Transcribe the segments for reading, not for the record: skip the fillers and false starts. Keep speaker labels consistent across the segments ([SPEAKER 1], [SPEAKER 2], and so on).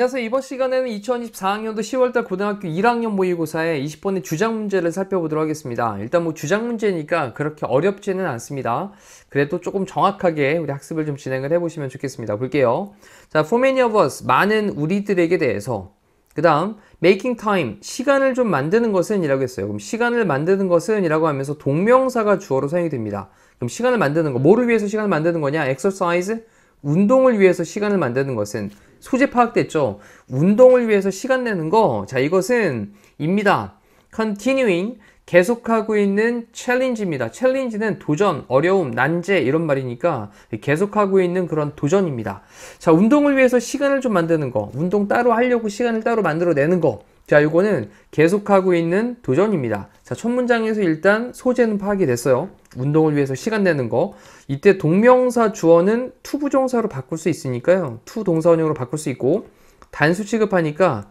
[SPEAKER 1] 안녕하세요. 이번 시간에는 2024학년도 10월달 고등학교 1학년 모의고사의 20번의 주장 문제를 살펴보도록 하겠습니다. 일단 뭐 주장 문제니까 그렇게 어렵지는 않습니다. 그래도 조금 정확하게 우리 학습을 좀 진행을 해보시면 좋겠습니다. 볼게요. 자, for many of us, 많은 우리들에게 대해서. 그 다음, making time, 시간을 좀 만드는 것은 이라고 했어요. 그럼 시간을 만드는 것은 이라고 하면서 동명사가 주어로 사용이 됩니다. 그럼 시간을 만드는 거, 뭐를 위해서 시간을 만드는 거냐? exercise, 운동을 위해서 시간을 만드는 것은 소재 파악됐죠? 운동을 위해서 시간 내는 거, 자, 이것은 입니다. continuing, 계속하고 있는 challenge입니다. challenge는 도전, 어려움, 난제 이런 말이니까 계속하고 있는 그런 도전입니다. 자, 운동을 위해서 시간을 좀 만드는 거, 운동 따로 하려고 시간을 따로 만들어내는 거, 자, 이거는 계속하고 있는 도전입니다. 자, 첫 문장에서 일단 소재는 파악이 됐어요. 운동을 위해서 시간 내는 거. 이때 동명사 주어는 to 부정사로 바꿀 수 있으니까요. to 동사원형으로 바꿀 수 있고, 단수 취급하니까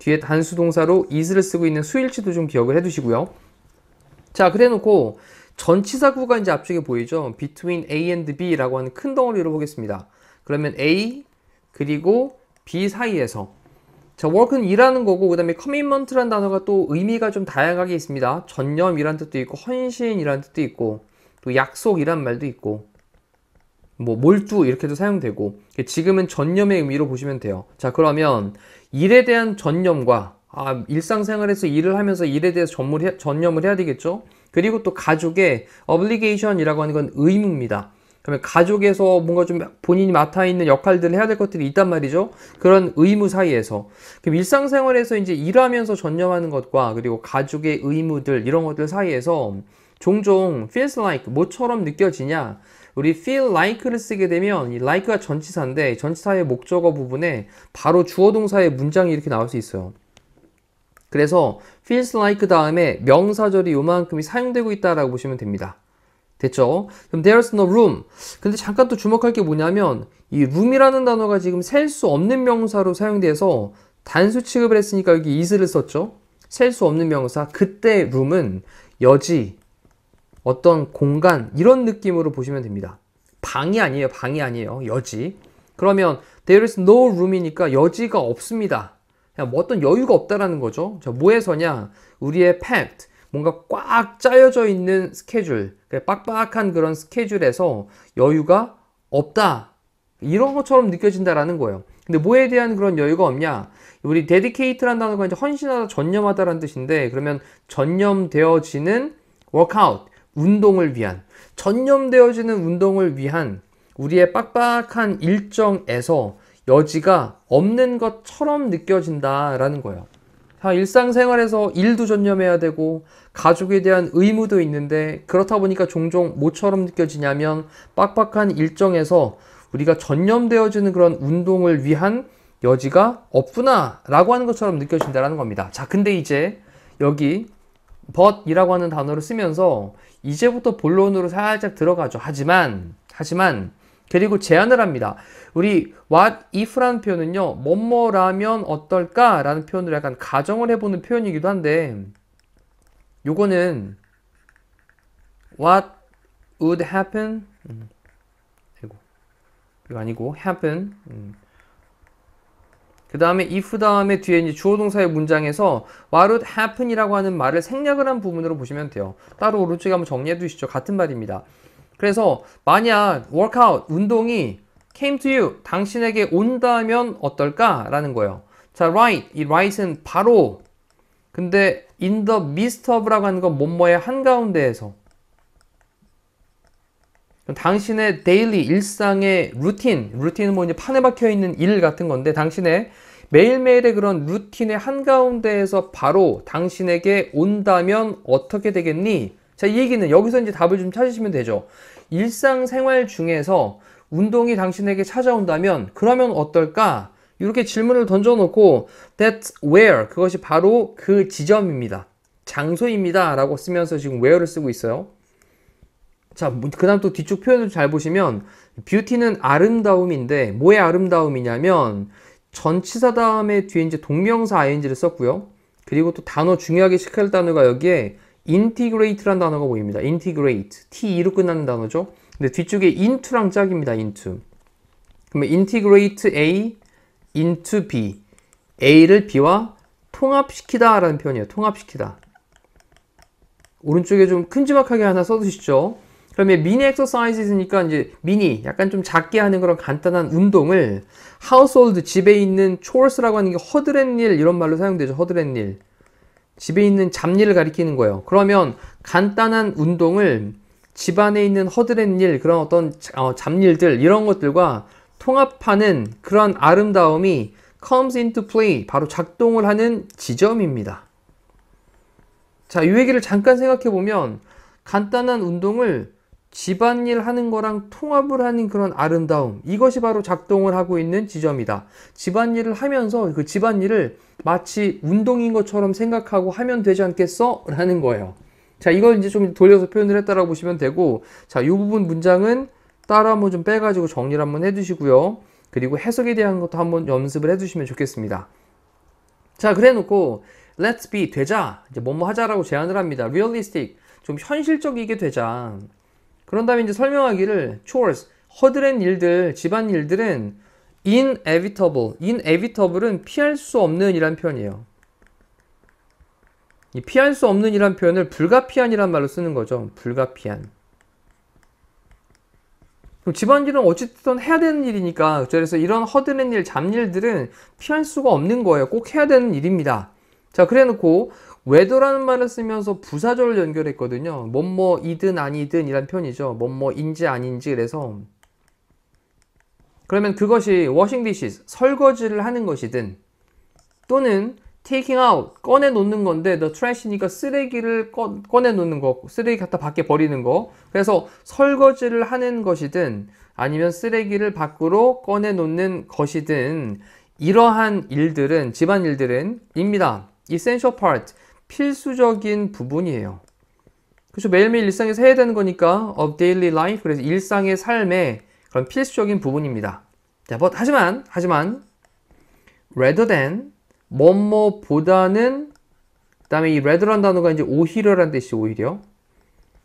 [SPEAKER 1] 뒤에 단수 동사로 is를 쓰고 있는 수일치도 좀 기억을 해두시고요. 자, 그래 놓고 전치사구가 이제 앞쪽에 보이죠? between A and B라고 하는 큰 덩어리로 보겠습니다. 그러면 A 그리고 B 사이에서, 자, work는 일하는 거고, 그 다음에 commitment라는 단어가 또 의미가 좀 다양하게 있습니다. 전념이란 뜻도 있고, 헌신이란 뜻도 있고, 또 약속이란 말도 있고, 뭐 몰두 이렇게도 사용되고, 지금은 전념의 의미로 보시면 돼요. 자, 그러면 일에 대한 전념과 일상생활에서 일을 하면서 일에 대해서 전념을 해야 되겠죠. 그리고 또 가족의 obligation이라고 하는 건 의무입니다. 그러면 가족에서 뭔가 좀 본인이 맡아 있는 역할들을 해야 될 것들이 있단 말이죠. 그런 의무 사이에서. 그럼 일상생활에서 이제 일하면서 전념하는 것과 그리고 가족의 의무들 이런 것들 사이에서 종종 feels like 뭐처럼 느껴지냐? 우리 feel like를 쓰게 되면 이 like가 전치사인데 전치사의 목적어 부분에 바로 주어 동사의 문장이 이렇게 나올 수 있어요. 그래서 feels like 다음에 명사절이 요만큼이 사용되고 있다라고 보시면 됩니다. 됐죠? 그럼 there's no room. 근데 잠깐 또 주목할 게 뭐냐면 이 room이라는 단어가 지금 셀 수 없는 명사로 사용돼서 단수 취급을 했으니까 여기 is를 썼죠? 셀 수 없는 명사. 그때 room은 여지, 어떤 공간 이런 느낌으로 보시면 됩니다. 방이 아니에요. 방이 아니에요. 여지. 그러면 there is no room이니까 여지가 없습니다. 그냥 뭐 어떤 여유가 없다라는 거죠. 자, 뭐에서냐? 우리의 packed, 뭔가 꽉 짜여져 있는 스케줄, 빡빡한 그런 스케줄에서 여유가 없다. 이런 것처럼 느껴진다라는 거예요. 근데 뭐에 대한 그런 여유가 없냐? 우리 dedicate라는 단어가 이제 헌신하다, 전념하다라는 뜻인데, 그러면 전념되어지는 workout, 운동을 위한, 전념되어지는 운동을 위한 우리의 빡빡한 일정에서 여지가 없는 것처럼 느껴진다라는 거예요. 자, 일상생활에서 일도 전념해야 되고 가족에 대한 의무도 있는데 그렇다 보니까 종종 뭐처럼 느껴지냐면 빡빡한 일정에서 우리가 전념되어지는 그런 운동을 위한 여지가 없구나 라고 하는 것처럼 느껴진다는 겁니다. 자, 근데 이제 여기 but 이라고 하는 단어를 쓰면서 이제부터 본론으로 살짝 들어가죠. 하지만 그리고 제안을 합니다. 우리 what if라는 표현은요, 뭐뭐라면 어떨까 라는 표현으로 약간 가정을 해보는 표현이기도 한데, 요거는 what would happen, 이거 아니고 happen, 그 다음에 if 다음에 뒤에 이제 주어 동사의 문장에서 what would happen 이라고 하는 말을 생략을 한 부분으로 보시면 돼요. 따로 오른쪽에 한번 정리해 두시죠. 같은 말입니다. 그래서 만약 workout, 운동이 came to you, 당신에게 온다면 어떨까? 라는 거예요. 자, right, 이 right은 바로, 근데 in the midst of라고 하는 건 뭐뭐의 한가운데에서, 당신의 daily, 일상의 루틴은 뭐 이제 판에 박혀있는 일 같은 건데, 당신의 매일매일의 그런 루틴의 한가운데에서 바로 당신에게 온다면 어떻게 되겠니? 자, 이 얘기는 여기서 이제 답을 좀 찾으시면 되죠. 일상생활 중에서 운동이 당신에게 찾아온다면 그러면 어떨까? 이렇게 질문을 던져놓고 that's where, 그것이 바로 그 지점입니다. 장소입니다 라고 쓰면서 지금 where를 쓰고 있어요. 자, 그 다음 또 뒤쪽 표현을 잘 보시면 beauty는 아름다움인데 뭐의 아름다움이냐면 전치사 다음에 뒤에 이제 동명사 ing를 썼고요. 그리고 또 단어 중요하게 체크할 단어가 여기에 integrate라는 단어가 보입니다. integrate, T-E로 끝나는 단어죠. 근데 뒤쪽에 into랑 짝입니다. into. 그러면 integrate A into B. A를 B와 통합시키다 라는 표현이에요. 통합시키다. 오른쪽에 좀 큼지막하게 하나 써두시죠. 그러면 mini exercises니까 이제 미니, 약간 좀 작게 하는 그런 간단한 운동을 household, 집에 있는 chores라고 하는 게 허드렛일 이런 말로 사용되죠. 허드렛일. 집에 있는 잡일을 가리키는 거예요. 그러면 간단한 운동을 집안에 있는 허드렛일, 그런 어떤 잡일들 이런 것들과 통합하는 그런 아름다움이 comes into play, 바로 작동을 하는 지점입니다. 자, 이 얘기를 잠깐 생각해 보면 간단한 운동을 집안일 하는 거랑 통합을 하는 그런 아름다움, 이것이 바로 작동을 하고 있는 지점이다. 집안일을 하면서 그 집안일을 마치 운동인 것처럼 생각하고 하면 되지 않겠어? 라는 거예요. 자, 이걸 이제 좀 돌려서 표현을 했다라고 보시면 되고, 자, 이 부분 문장은 따로 한번 좀 빼가지고 정리를 한번 해두시고요. 그리고 해석에 대한 것도 한번 연습을 해두시면 좋겠습니다. 자, 그래 놓고 let's be, 되자, 이제 뭐뭐 하자라고 제안을 합니다. realistic, 좀 현실적이게 되자. 그런 다음에 이제 설명하기를 chores, 허드렛 일들, 집안 일들은 inevitable, inevitable은 피할 수 없는 이란 표현이에요. 이 피할 수 없는 이란 표현을 불가피한이란 말로 쓰는 거죠. 불가피한. 그럼 집안일은 어쨌든 해야 되는 일이니까, 그래서 이런 허드렛 일, 잡일들은 피할 수가 없는 거예요. 꼭 해야 되는 일입니다. 자, 그래 놓고 whether라는 말을 쓰면서 부사절을 연결했거든요. 뭐뭐이든 아니든 이란 표현이죠. 뭐뭐인지 아닌지. 그래서 그러면 그것이 washing dishes, 설거지를 하는 것이든, 또는 taking out, 꺼내 놓는 건데 the trash니까 쓰레기를 꺼내 놓는 거, 쓰레기 갖다 밖에 버리는 거. 그래서 설거지를 하는 것이든 아니면 쓰레기를 밖으로 꺼내 놓는 것이든, 이러한 일들은, 집안 일들은 입니다. essential part, 필수적인 부분이에요. 그렇죠. 매일매일 일상에서 해야 되는 거니까 of daily life, 그래서 일상의 삶의 그런 필수적인 부분입니다. 자, 하지만 rather than, 뭐뭐보다는, 그 다음에 이 rather란 단어가 이제 오히려란 뜻이 오히려.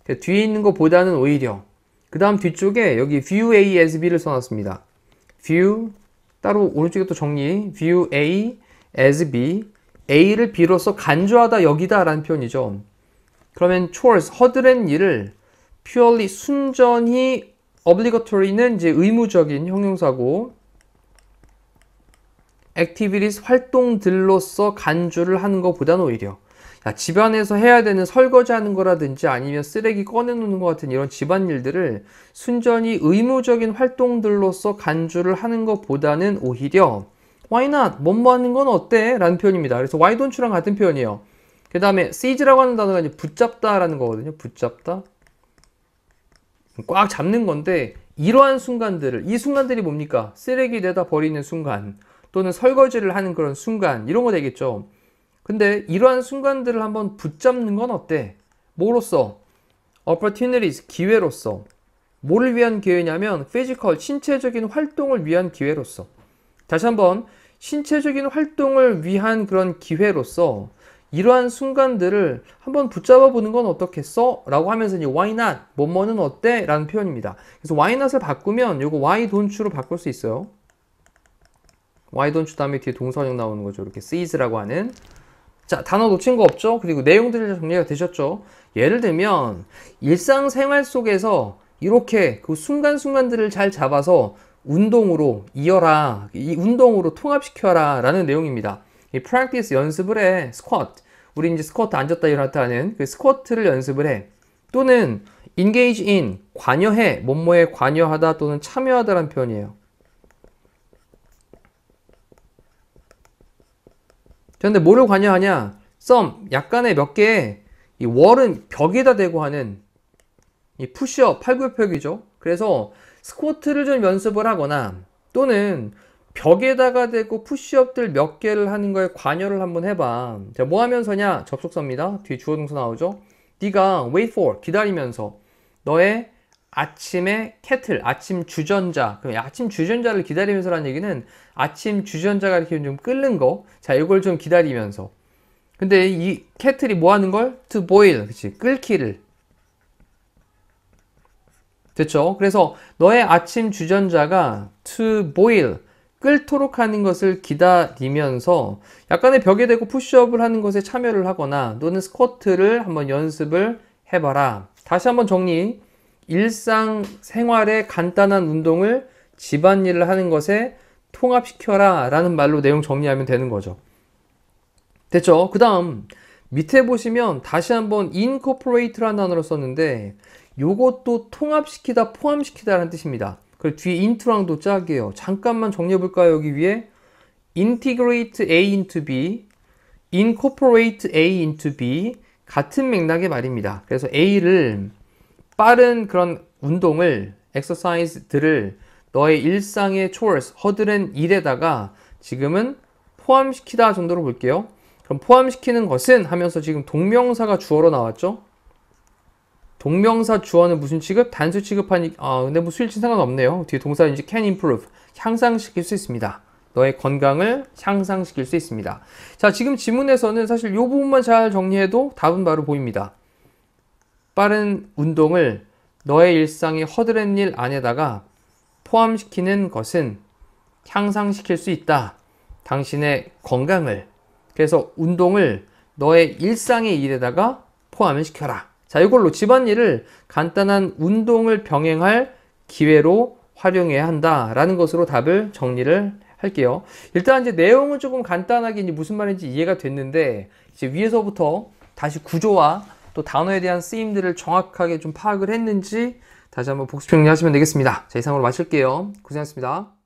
[SPEAKER 1] 뒤에 있는 것보다는 오히려. 그 다음 뒤쪽에 여기 view A as B를 써놨습니다. view, 따로 오른쪽에 또 정리. view A as B. A를 B로서 간주하다 여기다 라는 표현이죠. 그러면 chores, 허드렛 일을 purely, 순전히, obligatory는 이제 의무적인 형용사고, activities, 활동들로서 간주를 하는 것보다는 오히려, 야, 집안에서 해야 되는 설거지 하는 거라든지 아니면 쓰레기 꺼내놓는 것 같은 이런 집안일들을 순전히 의무적인 활동들로서 간주를 하는 것보다는 오히려 why not? 뭐뭐 하는 건 어때? 라는 표현입니다. 그래서 why don't you랑 같은 표현이에요. 그 다음에 seize라고 하는 단어가 이제 붙잡다 라는 거거든요. 붙잡다. 꽉 잡는 건데, 이러한 순간들을, 이 순간들이 뭡니까? 쓰레기 내다 버리는 순간, 또는 설거지를 하는 그런 순간, 이런 거 되겠죠. 근데 이러한 순간들을 한번 붙잡는 건 어때? 뭐로써? opportunities, 기회로서. 뭐를 위한 기회냐면 physical, 신체적인 활동을 위한 기회로서. 다시 한번, 신체적인 활동을 위한 그런 기회로서 이러한 순간들을 한번 붙잡아 보는 건 어떻겠어? 라고 하면서 이제 why not? 뭐뭐는 어때? 라는 표현입니다. 그래서 why not을 바꾸면 요거 why don't you로 바꿀 수 있어요. why don't you 다음에 뒤에 동사형 나오는 거죠. 이렇게 seize라고 하는. 자, 단어 놓친 거 없죠? 그리고 내용들이 정리가 되셨죠? 예를 들면 일상생활 속에서 이렇게 그 순간순간들을 잘 잡아서 운동으로 이어라, 이 운동으로 통합시켜라 라는 내용입니다. 이 practice, 연습을 해. squat, 우리 이제 스쿼트, 앉았다 일어났다 하는 그 스쿼트를 연습을 해. 또는 engage in, 관여해, 뭐뭐에 관여하다 또는 참여하다라는 표현이에요. 그런데 뭐를 관여하냐? some, 약간의 몇 개의, 이 월은 벽에다 대고 하는 이 푸시업, 팔굽혀펴기죠. 그래서 스쿼트를 좀 연습을 하거나, 또는 벽에다가 대고 푸시업들 몇 개를 하는 거에 관여를 한번 해봐. 자, 뭐 하면서냐? 접속사입니다. 뒤에 주어 동사 나오죠? 네가 wait for, 기다리면서 너의 아침에 캐틀, 아침 주전자. 그럼 아침 주전자를 기다리면서라는 얘기는 아침 주전자가 이렇게 좀 끓는 거. 자, 이걸 좀 기다리면서. 근데 이 캐틀이 뭐 하는 걸? to boil. 그치? 끓기를. 됐죠? 그래서 너의 아침 주전자가 to boil, 끓도록 하는 것을 기다리면서 약간의 벽에 대고 푸시업을 하는 것에 참여를 하거나 또는 스쿼트를 한번 연습을 해봐라. 다시 한번 정리. 일상생활의 간단한 운동을 집안일을 하는 것에 통합시켜라 라는 말로 내용 정리하면 되는 거죠. 됐죠? 그 다음 밑에 보시면 다시 한번 incorporate라는 단어를 썼는데 요것도 통합시키다, 포함시키다 라는 뜻입니다. 그리고 뒤에 into랑도 짝이에요. 잠깐만 정리해볼까요? 여기 위에 integrate A into B, incorporate A into B 같은 맥락의 말입니다. 그래서 A를 빠른 그런 운동을, exercise들을 너의 일상의 chores, 허드렛 일에다가 지금은 포함시키다 정도로 볼게요. 그럼 포함시키는 것은 하면서 지금 동명사가 주어로 나왔죠? 동명사 주어는 무슨 취급? 단수 취급하니, 근데 뭐 수일치 상관없네요. 뒤에 동사는 이제 can improve. 향상시킬 수 있습니다. 너의 건강을 향상시킬 수 있습니다. 자, 지금 지문에서는 사실 이 부분만 잘 정리해도 답은 바로 보입니다. 빠른 운동을 너의 일상의 허드렛 일 안에다가 포함시키는 것은 향상시킬 수 있다. 당신의 건강을. 그래서 운동을 너의 일상의 일에다가 포함을 시켜라. 자, 이걸로 집안일을 간단한 운동을 병행할 기회로 활용해야 한다라는 것으로 답을 정리를 할게요. 일단 이제 내용은 조금 간단하게 이제 무슨 말인지 이해가 됐는데 이제 위에서부터 다시 구조와 또 단어에 대한 쓰임들을 정확하게 좀 파악을 했는지 다시 한번 복습 정리하시면 되겠습니다. 자, 이상으로 마칠게요. 고생하셨습니다.